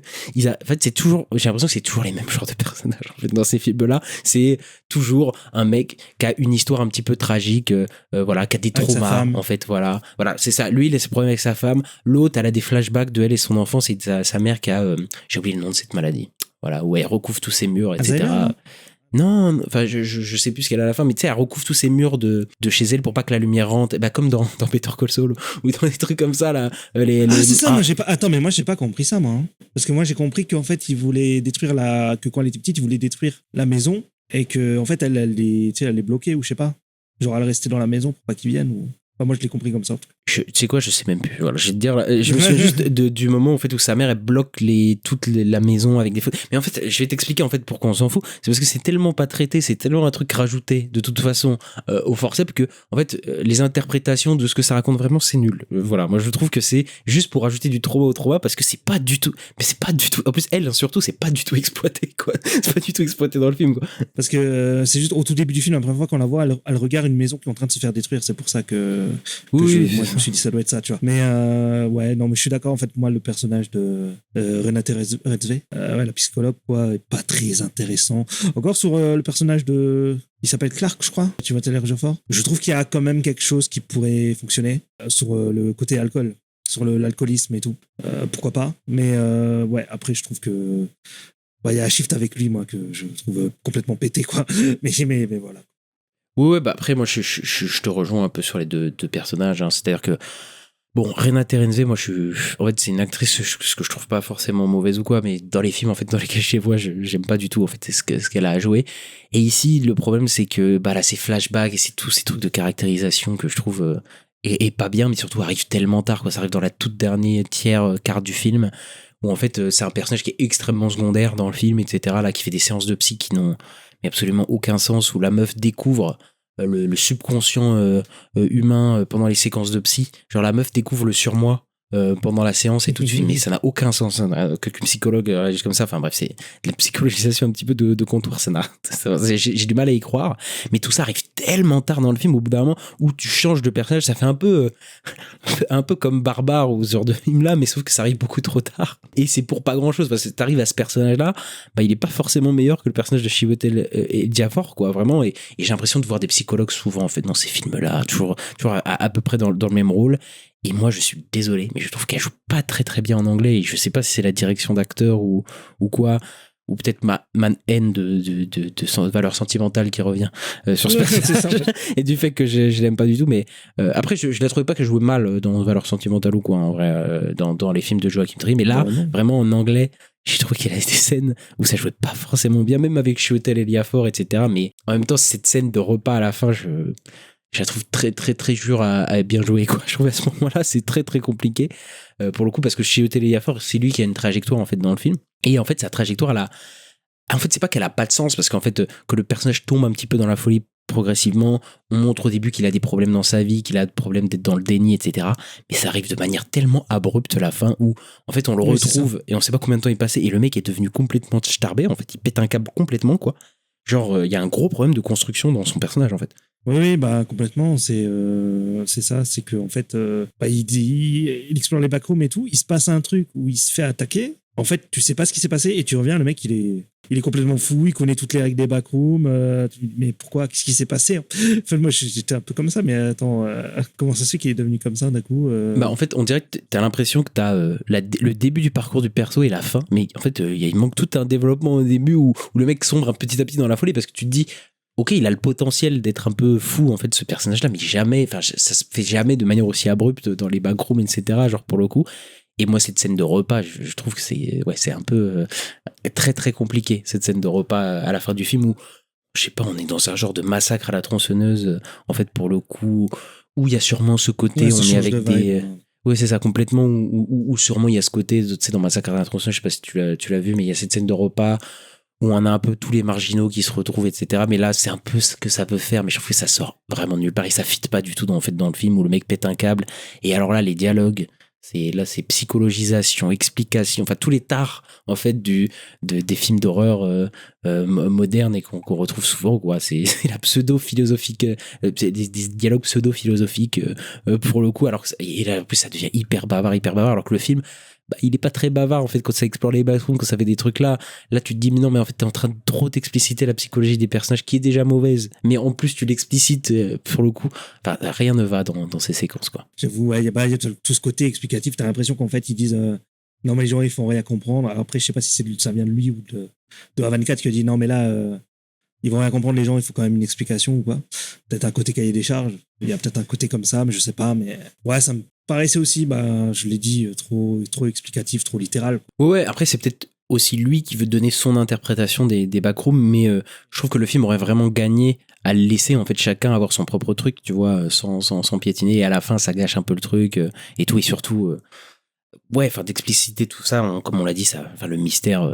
fait, j'ai l'impression que c'est toujours les mêmes genres de personnages. En fait, dans ces films-là, c'est toujours un mec qui a une histoire un petit peu tragique, voilà, qui a des traumas, en fait, voilà, c'est ça. Lui, il a ses problèmes avec sa femme. L'autre, elle a des flashbacks de elle et son enfant, c'est sa mère qui a, j'ai oublié le nom de cette maladie, voilà, où elle recouvre tous ses murs, etc. Non, enfin, je sais plus ce qu'elle a à la fin, mais tu sais, elle recouvre tous ces murs de chez elle pour pas que la lumière rentre, bah, comme dans Better Call Saul, ou dans des trucs comme ça, là. C'est ça, moi, j'ai pas. Attends, mais moi, j'ai pas compris ça, moi. Hein. Parce que moi, j'ai compris qu'en fait, il voulait détruire que quand elle était petite, il voulait détruire la maison, et que, en fait, elle est bloquée, ou je sais pas. Genre, elle restait dans la maison pour pas qu'ils viennent, ou. Enfin, moi, je l'ai compris comme ça. Tu sais quoi, je sais même plus. Voilà, je vais te dire, je me souviens juste du moment en fait où sa mère elle bloque la maison avec des photos. Mais en fait, je vais t'expliquer en fait pourquoi on s'en fout. C'est parce que c'est tellement pas traité, c'est tellement un truc rajouté de toute façon au forceps que en fait les interprétations de ce que ça raconte vraiment c'est nul. Voilà, moi je trouve que c'est juste pour rajouter du trauma au trauma parce que c'est pas du tout. Mais c'est pas du tout. En plus elle surtout c'est pas du tout exploité quoi. C'est pas du tout exploité dans le film quoi. Parce que c'est juste au tout début du film la première fois qu'on la voit, elle regarde une maison qui est en train de se faire détruire. C'est pour ça que moi je me suis dit ça doit être ça tu vois. Mais ouais non mais je suis d'accord en fait moi le personnage de Renate Redzepi la psychologue quoi est pas très intéressant encore sur le personnage il s'appelle Clark je crois tu vois Taylor Joffort je trouve qu'il y a quand même quelque chose qui pourrait fonctionner sur le côté alcool sur l'alcoolisme et tout pourquoi pas mais ouais après je trouve que il y a un shift avec lui moi que je trouve complètement pété quoi mais voilà. Ouais, bah après, moi, je te rejoins un peu sur les deux personnages. Hein. C'est-à-dire que, bon, Renate Redzepi, moi, en fait, c'est une actrice ce que je trouve pas forcément mauvaise ou quoi, mais dans les films, en fait, dans lesquels je les vois, j'aime pas du tout, en fait, ce qu'elle a à jouer. Et ici, le problème, c'est que, bah, là, ces flashbacks et c'est tous ces trucs de caractérisation que je trouve, et pas bien, mais surtout arrivent tellement tard, quoi. Ça arrive dans la toute dernière quart du film, où, en fait, c'est un personnage qui est extrêmement secondaire dans le film, etc., là, qui fait des séances de psy qui n'ont mais absolument aucun sens, où la meuf découvre le subconscient humain pendant les séquences de psy. Genre la meuf découvre le surmoi pendant la séance et tout de suite, mais ça n'a aucun sens hein, qu'une psychologue réagisse comme ça. Enfin bref, c'est de la psychologisation un petit peu de comptoir. J'ai du mal à y croire, mais tout ça arrive tellement tard dans le film, au bout d'un moment où tu changes de personnage, ça fait un peu comme Barbare ou ce genre de film là, mais sauf que ça arrive beaucoup trop tard et c'est pour pas grand chose parce que t'arrives à ce personnage là, bah il est pas forcément meilleur que le personnage de Chiwetel Ejiofor quoi, vraiment, et j'ai l'impression de voir des psychologues souvent en fait dans ces films là, toujours à peu près dans le même rôle. Et moi, je suis désolé, mais je trouve qu'elle joue pas très très bien en anglais. Et je sais pas si c'est la direction d'acteur ou quoi, ou peut-être ma haine de son valeur sentimentale qui revient sur ce personnage et du fait que je l'aime pas du tout. Mais après, je la trouvais pas qu'elle jouait mal dans valeur sentimentale ou quoi, en vrai, dans les films de Joachim Trier. Mais là, vraiment en anglais, j'ai trouvé qu'il y a des scènes où ça jouait pas forcément bien, même avec Chiwetel Ejiofor, etc. Mais en même temps, cette scène de repas à la fin, je la trouve très très très dure à bien jouer quoi. Je trouve à ce moment-là c'est très très compliqué pour le coup, parce que Chiwetel Ejiofor c'est lui qui a une trajectoire en fait dans le film, et en fait sa trajectoire en fait c'est pas qu'elle a pas de sens, parce qu'en fait que le personnage tombe un petit peu dans la folie progressivement, on montre au début qu'il a des problèmes dans sa vie, qu'il a des problèmes d'être dans le déni, etc. Mais ça arrive de manière tellement abrupte à la fin où en fait on le retrouve et on sait pas combien de temps il passait et le mec est devenu complètement starbé, en fait il pète un câble complètement quoi. Genre il y a un gros problème de construction dans son personnage en fait. Oui, bah complètement. C'est ça, c'est que en fait, il explore les backrooms et tout. Il se passe un truc où il se fait attaquer. En fait, tu sais pas ce qui s'est passé et tu reviens, le mec, il est complètement fou. Il connaît toutes les règles des backrooms. Mais pourquoi? Qu'est-ce qui s'est passé? Enfin, moi, j'étais un peu comme ça. Mais attends, comment ça se fait qu'il est devenu comme ça d'un coup? Bah en fait, on dirait que t'as l'impression que t'as le début du parcours du perso et la fin. Mais en fait, il manque tout un développement au début où le mec sombre petit à petit dans la folie, parce que tu te dis. Ok, il a le potentiel d'être un peu fou en fait ce personnage-là, mais jamais, enfin ça se fait jamais de manière aussi abrupte dans les backrooms, etc. Genre pour le coup. Et moi cette scène de repas, je trouve que c'est un peu très très compliqué cette scène de repas à la fin du film où je sais pas, on est dans un genre de massacre à la tronçonneuse en fait pour le coup, où il y a sûrement ce côté, on est avec des ouais, c'est ça, complètement, où sûrement il y a ce côté, tu sais, dans Massacre à la tronçonneuse, je sais pas si tu l'as vu, mais il y a cette scène de repas où on a un peu tous les marginaux qui se retrouvent, etc. Mais là, c'est un peu ce que ça peut faire, mais je trouve que ça sort vraiment de nulle part et ça fit pas du tout dans le film où le mec pète un câble. Et alors là, les dialogues, c'est psychologisation, explication, enfin tous les tares en fait des films d'horreur modernes et qu'on retrouve souvent quoi. C'est la pseudo philosophique, des dialogues pseudo philosophiques pour le coup. Alors et là en plus ça devient hyper bavard, alors que le film il est pas très bavard en fait quand ça explore les backrooms, quand ça fait des trucs là tu te dis mais non, mais en fait t'es en train de trop t'expliciter la psychologie des personnages qui est déjà mauvaise, mais en plus tu l'explicites pour le coup, enfin rien ne va dans ces séquences quoi. J'avoue, il y a tout ce côté explicatif, t'as l'impression qu'en fait ils disent non mais les gens ils font rien comprendre. Alors, après je sais pas si ça vient de lui ou de A24 qui a dit non mais là ils vont rien comprendre les gens, il faut quand même une explication ou quoi. Peut-être un côté cahier des charges, il y a peut-être un côté comme ça, mais je sais pas, mais ouais ça me paraissait aussi, je l'ai dit, trop explicatif, trop littéral. Ouais, après c'est peut-être aussi lui qui veut donner son interprétation des backrooms, mais je trouve que le film aurait vraiment gagné à laisser en fait chacun avoir son propre truc, tu vois, sans piétiner, et à la fin ça gâche un peu le truc et tout, et surtout ouais, enfin d'expliciter tout ça, comme on l'a dit, ça, enfin le mystère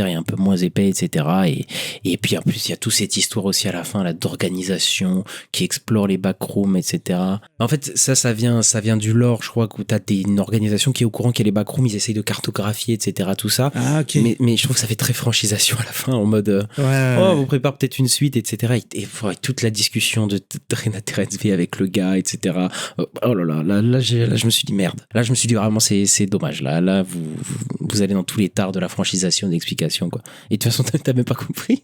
est un peu moins épais, etc. Et puis en plus il y a toute cette histoire aussi à la fin là d'organisation qui explore les backrooms, etc. En fait ça vient du lore, je crois, où t'as une organisation qui est au courant qu'il y a les backrooms, ils essayent de cartographier, etc. Tout ça. Ah, ok. Mais je trouve que ça fait très franchisation à la fin, en mode on vous prépare peut-être une suite, etc. Et toute la discussion de Renate Reinsve avec le gars, etc. Oh là, je me suis dit merde. Là je me suis dit vraiment c'est dommage, là vous allez dans tous les tares de la franchisation, d'explication quoi. Et de toute façon t'as même pas compris.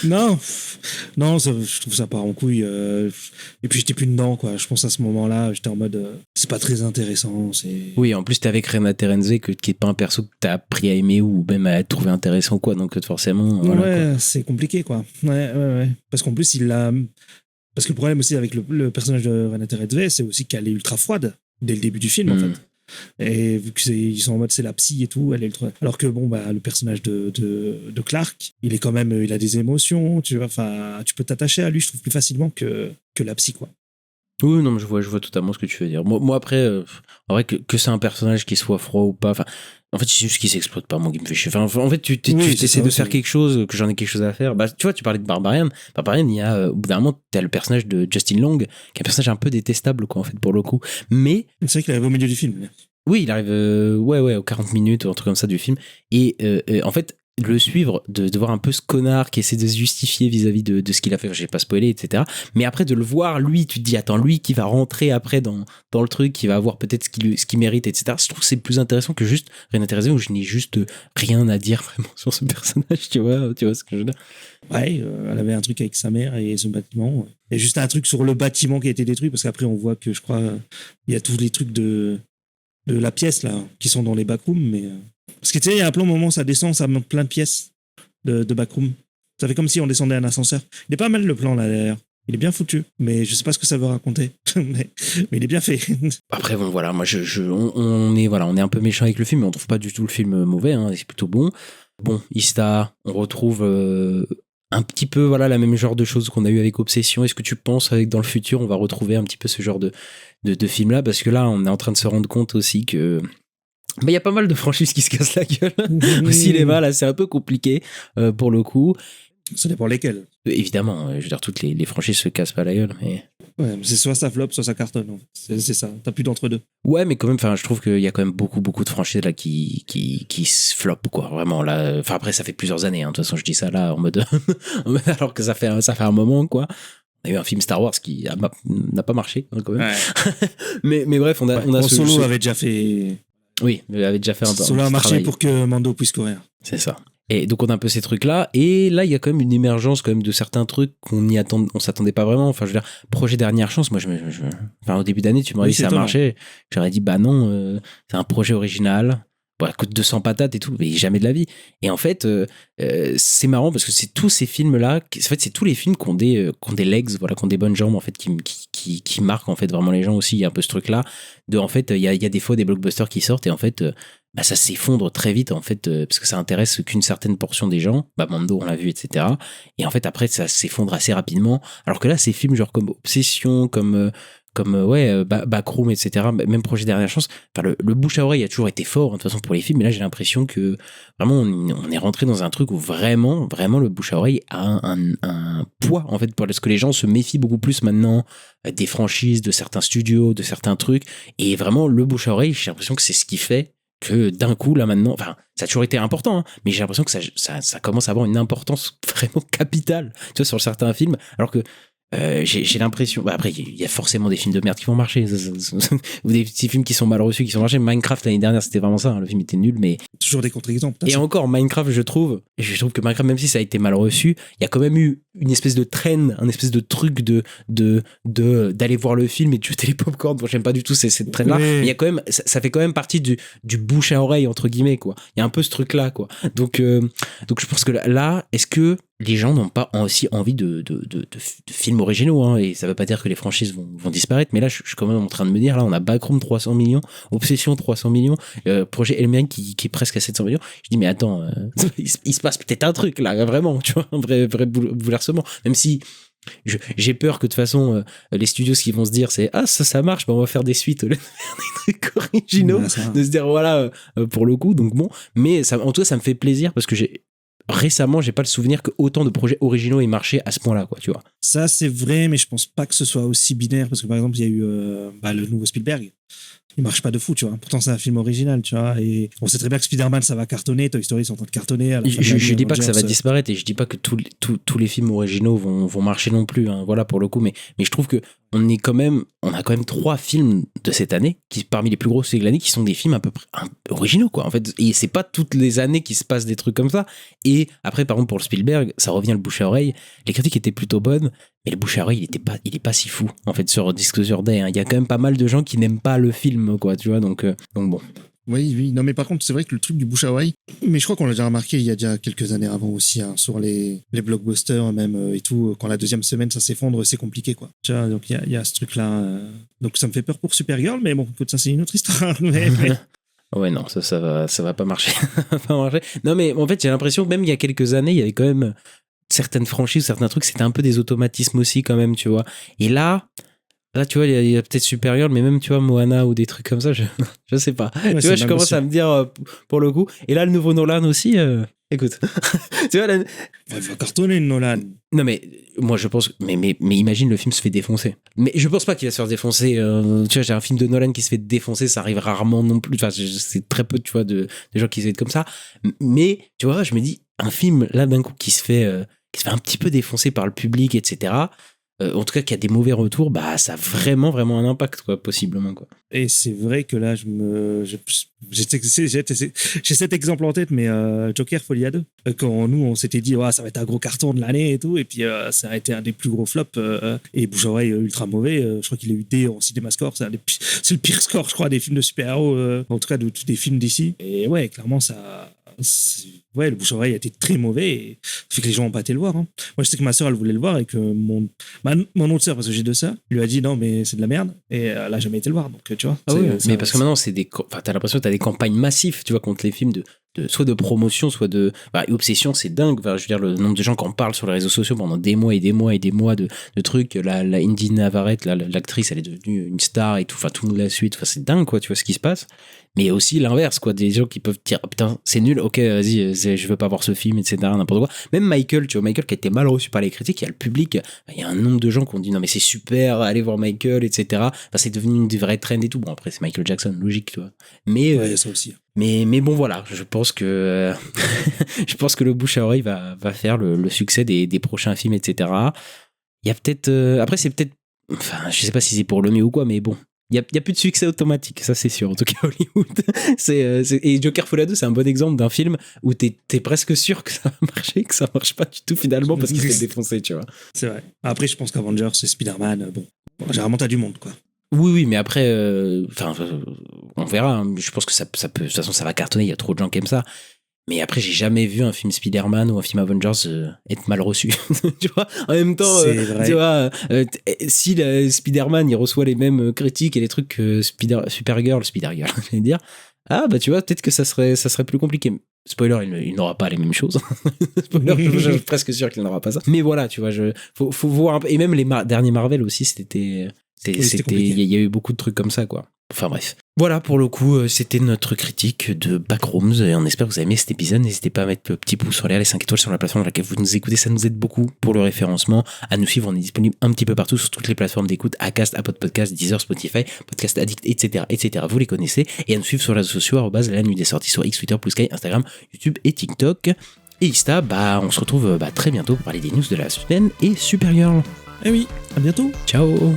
non je trouve ça part en couille et puis j'étais plus dedans quoi. Je pense à ce moment là j'étais en mode c'est pas très intéressant, oui, en plus t'es avec Renate Reinsve qui est pas un perso que t'as appris à aimer ou même à trouver intéressant quoi, donc forcément voilà, ouais quoi. C'est compliqué quoi. Ouais parce qu'en plus parce que le problème aussi avec le personnage de Renate Reinsve, c'est aussi qu'elle est ultra froide dès le début du film en fait. Et vu qu'ils sont en mode c'est la psy et tout, elle est alors que le personnage de Clark, il est quand même, il a des émotions, tu vois, enfin tu peux t'attacher à lui, je trouve, plus facilement que la psy quoi. Oui, non, mais je vois totalement ce que tu veux dire. Moi après, en vrai, que c'est un personnage qui soit froid ou pas, enfin, en fait, c'est juste qu'il s'exploite pas, moi, qui me fait chier. Enfin, en fait, tu essaies de faire quelque chose, que j'en ai quelque chose à faire. Bah, tu vois, tu parlais de Barbarian. Barbarian, il y a, au bout d'un moment, t'as le personnage de Justin Long, qui est un personnage un peu détestable, quoi, en fait, pour le coup. Mais. C'est vrai qu'il arrive au milieu du film. Oui, il arrive ouais, aux 40 minutes, ou un truc comme ça du film. Et en fait, le suivre, de voir un peu ce connard qui essaie de se justifier vis-à-vis de ce qu'il a fait, je vais pas spoiler, etc. Mais après, de le voir, lui, tu te dis, attends, lui qui va rentrer après dans le truc, qui va avoir peut-être ce qu'il mérite, etc. Je trouve que c'est plus intéressant que juste Reine Thérèse, où je n'ai juste rien à dire vraiment sur ce personnage, tu vois ce que je veux dire. Ouais, elle avait un truc avec sa mère et ce bâtiment. Et juste un truc sur le bâtiment qui a été détruit, parce qu'après, on voit que, je crois, il y a tous les trucs de la pièce, là, qui sont dans les backrooms, mais... Parce que tu sais, il y a un plan, au moment où ça descend, ça monte plein de pièces de backroom. Ça fait comme si on descendait un ascenseur. Il est pas mal le plan, là, d'ailleurs. Il est bien foutu, mais je sais pas ce que ça veut raconter. mais il est bien fait. Après, bon, voilà, moi, on est un peu méchant avec le film, mais on trouve pas du tout le film mauvais, hein, c'est plutôt bon. Bon, Ista, on retrouve un petit peu, voilà, la même genre de choses qu'on a eu avec Obsession. Est-ce que tu penses avec dans le futur, on va retrouver un petit peu ce genre de film-là? Parce que là, on est en train de se rendre compte aussi que il y a pas mal de franchises qui se cassent la gueule au cinéma, là c'est un peu compliqué pour le coup. Ça dépend lesquelles. Évidemment, je veux dire, toutes les franchises se cassent pas la gueule, mais... Ouais, mais c'est soit ça flop, soit ça cartonne. C'est ça, t'as plus d'entre-deux. Ouais, mais quand même, je trouve qu'il y a quand même beaucoup de franchises là qui se flopent, quoi. Vraiment, là... Enfin, après, ça fait plusieurs années, hein. De toute façon, je dis ça là en mode... alors que ça fait un moment, quoi. On a eu un film Star Wars qui n'a pas marché, hein, quand même. Ouais. mais bref, on a Solo avait déjà fait... Oui, il avait déjà fait un peu. Solo a marché travail pour que Mando puisse courir. C'est ça. Et donc on a un peu ces trucs-là. Et là, il y a quand même une émergence quand même de certains trucs on s'attendait pas vraiment. Enfin, je veux dire, projet Dernière Chance. Moi, au début d'année, tu m'aurais dit ça a marché. J'aurais dit, bah non, c'est un projet original. Bon, ça coûte 200 patates et tout, mais jamais de la vie. Et en fait, c'est marrant parce que c'est tous ces films-là, en fait, c'est tous les films qui ont des legs, voilà, qui ont des bonnes jambes, en fait, qui marquent en fait vraiment les gens aussi. Il y a un peu ce truc-là en fait, il y a des fois des blockbusters qui sortent et en fait, ça s'effondre très vite en fait, parce que ça intéresse qu'une certaine portion des gens. Bah, Mando, on l'a vu, etc. Et en fait, après, ça s'effondre assez rapidement. Alors que là, ces films genre comme Obsession, comme Backroom, etc., même Projet Dernière Chance, enfin le bouche à oreille a toujours été fort, hein, de toute façon, pour les films, mais là j'ai l'impression que vraiment on est rentré dans un truc où vraiment le bouche à oreille a un poids, en fait, parce que les gens se méfient beaucoup plus maintenant des franchises, de certains studios, de certains trucs, et vraiment le bouche à oreille, j'ai l'impression que c'est ce qui fait que d'un coup là maintenant, enfin ça a toujours été important, hein, mais j'ai l'impression que ça commence à avoir une importance vraiment capitale, tu vois, sur certains films, alors que j'ai l'impression, après il y a forcément des films de merde qui vont marcher, ou des petits films qui sont mal reçus qui sont marchés. Minecraft l'année dernière c'était vraiment ça, hein, le film était nul, mais toujours des contre-exemples. Et encore Minecraft, je trouve que Minecraft, même si ça a été mal reçu, il y a quand même eu une espèce de trend, un espèce de truc d'aller voir le film et de jeter les popcorn. Bon, j'aime pas du tout cette trend là, mais il y a quand même, ça fait quand même partie du bouche à oreille entre guillemets, quoi. Il y a un peu ce truc là, quoi. Donc je pense que là, est-ce que les gens n'ont pas aussi envie de films originaux, hein, et ça veut pas dire que les franchises vont disparaître, mais là je suis quand même en train de me dire, là on a Backroom 300 millions, Obsession 300 millions, Projet Elmian qui est presque à 700 millions. Je dis mais attends, il se passe peut-être un truc là, vraiment, tu vois, un vrai bouleversement, même si j'ai peur que de toute façon les studios, ce qu'ils vont se dire, c'est ça marche, on va faire des suites, des trucs originaux, de se dire voilà, pour le coup, donc bon, mais ça, en tout cas ça me fait plaisir parce que récemment, j'ai pas le souvenir que autant de projets originaux aient marché à ce point-là, quoi, tu vois. Ça, c'est vrai, mais je pense pas que ce soit aussi binaire, parce que par exemple, il y a eu le nouveau Spielberg. Il marche pas de fou, tu vois. Pourtant, c'est un film original, tu vois. Et on sait très bien que Spider-Man, ça va cartonner. Toy Story sont en train de cartonner. Je dis pas que ça va disparaître, et je dis pas que tous les films originaux vont marcher non plus, hein, voilà, pour le coup. Mais je trouve que on a quand même 3 films de cette année, qui parmi les plus gros de l'année, qui sont des films à peu près originaux, quoi. En fait, et c'est pas toutes les années qu'il se passe des trucs comme ça. Et après, par exemple, pour le Spielberg, ça revient le bouche à oreille. Les critiques étaient plutôt bonnes, mais le bouche à oreille, il est pas si fou, en fait, sur Disclosure Day, hein. Il y a quand même pas mal de gens qui n'aiment pas le film, quoi, tu vois, donc bon. Oui. Non, mais par contre, c'est vrai que le truc du bouche à oreille, mais je crois qu'on l'a déjà remarqué il y a déjà quelques années avant aussi, hein, sur les blockbusters même et tout, quand la deuxième semaine ça s'effondre, c'est compliqué, quoi. Tu vois, donc il y a ce truc-là. Donc ça me fait peur pour Supergirl, mais bon, écoute, ça c'est une autre histoire. mais... Ouais, non, ça va pas marcher. Non, mais en fait, j'ai l'impression que même il y a quelques années, il y avait quand même certaines franchises, certains trucs, c'était un peu des automatismes aussi, quand même, tu vois. Et là, Là, tu vois, il y a peut-être Supergirl, mais même, tu vois, Moana ou des trucs comme ça, je sais pas. Ouais, tu c'est vois, je même commence possible. à me dire, pour le coup. Et là, le nouveau Nolan aussi, écoute. Tu vois, Il va cartonner, Nolan. non, mais moi, je pense. Mais imagine, le film se fait défoncer. Mais je pense pas qu'il va se faire défoncer. Tu vois, j'ai un film de Nolan qui se fait défoncer, ça arrive rarement non plus. Enfin, c'est très peu, tu vois, de gens qui se fait comme ça. Mais, tu vois, je me dis, un film, là, d'un coup, qui se fait un petit peu défoncer par le public, etc. En tout cas, qui a des mauvais retours, bah, ça a vraiment, vraiment un impact, quoi, possiblement, quoi. Et c'est vrai que là, j'ai cet exemple en tête, mais Joker Folie à 2. Quand nous, on s'était dit, ouais, ça va être un gros carton de l'année et tout, et puis ça a été un des plus gros flops, et bouche-oreille ultra mauvais. Je crois qu'il a eu D en CinemaScore, c'est le pire score, je crois, des films de super-héros, en tout cas de tous les films d'ici. Et ouais, clairement, ouais, le bouche-oreille a été très mauvais et ça fait que les gens n'ont pas été le voir. Hein. Moi, je sais que ma soeur, elle voulait le voir et que mon autre soeur, parce que j'ai 2 sœurs, lui a dit non, mais c'est de la merde et elle n'a jamais été le voir. Donc, tu vois. Ah oui, mais parce que maintenant, t'as l'impression que t'as des campagnes massives, tu vois, contre les films soit de promotion, soit de. Bah, Obsession, c'est dingue. Enfin, je veux dire, le nombre de gens qui en parlent sur les réseaux sociaux pendant des mois et des mois et des mois de trucs. La Indy Navarrete, l'actrice, elle est devenue une star et tout. Enfin, tout le monde la suite. Enfin, c'est dingue, quoi, tu vois ce qui se passe. Mais il y a aussi l'inverse, quoi. Des gens qui peuvent dire, oh, putain, c'est nul, ok, vas-y, je veux pas voir ce film, etc. N'importe quoi. Même Michael, tu vois, Michael qui a été mal reçu par les critiques, il y a le public, il y a un nombre de gens qui ont dit, non, mais c'est super, allez voir Michael, etc. Enfin, c'est devenu une vraie trend et tout. Bon, après, c'est Michael Jackson, logique, tu vois. Mais, Ouais, ça aussi. mais bon, voilà, je pense que je pense que le bouche à oreille va faire le succès des prochains films, etc. Il y a peut-être. Après, c'est peut-être. Enfin, je sais pas si c'est pour le mieux ou quoi, mais bon. Il y a plus de succès automatique, ça c'est sûr, en tout cas Hollywood. Et Joker Folie à 2, c'est un bon exemple d'un film où t'es presque sûr que ça va marcher, que ça marche pas du tout finalement parce qu'il s'est défoncé, tu vois. C'est vrai. Après, je pense qu'Avengers et Spider-Man, bon, généralement, t'as du monde, quoi. Oui, mais après, on verra. Hein. Je pense que ça peut. De toute façon, ça va cartonner. Il y a trop de gens qui aiment ça. Mais après, j'ai jamais vu un film Spider-Man ou un film Avengers être mal reçu. Tu vois, en même temps, tu vois, si Spider-Man il reçoit les mêmes critiques et les trucs que Supergirl, j'allais dire. Ah bah tu vois, peut-être que ça serait plus compliqué. Spoiler, il n'aura pas les mêmes choses. Spoiler, je suis presque sûr qu'il n'aura pas ça. Mais voilà, tu vois, faut voir un peu. Et même les derniers Marvel aussi, il y a eu beaucoup de trucs comme ça, quoi. Enfin bref. Voilà, pour le coup, c'était notre critique de Backrooms et on espère que vous avez aimé cet épisode. N'hésitez pas à mettre le petit pouce en l'air, les 5 étoiles sur la plateforme dans laquelle vous nous écoutez, ça nous aide beaucoup pour le référencement. À nous suivre, on est disponible un petit peu partout sur toutes les plateformes d'écoute, Acast, Apple Podcast, Deezer, Spotify, Podcast Addict, etc., etc. Vous les connaissez. Et à nous suivre sur les réseaux sociaux, la nuit des sorties sur X, Twitter, Sky, Instagram, YouTube et TikTok. Et Insta, on se retrouve très bientôt pour parler des news de la semaine et Supergirl. Eh oui, à bientôt. Ciao.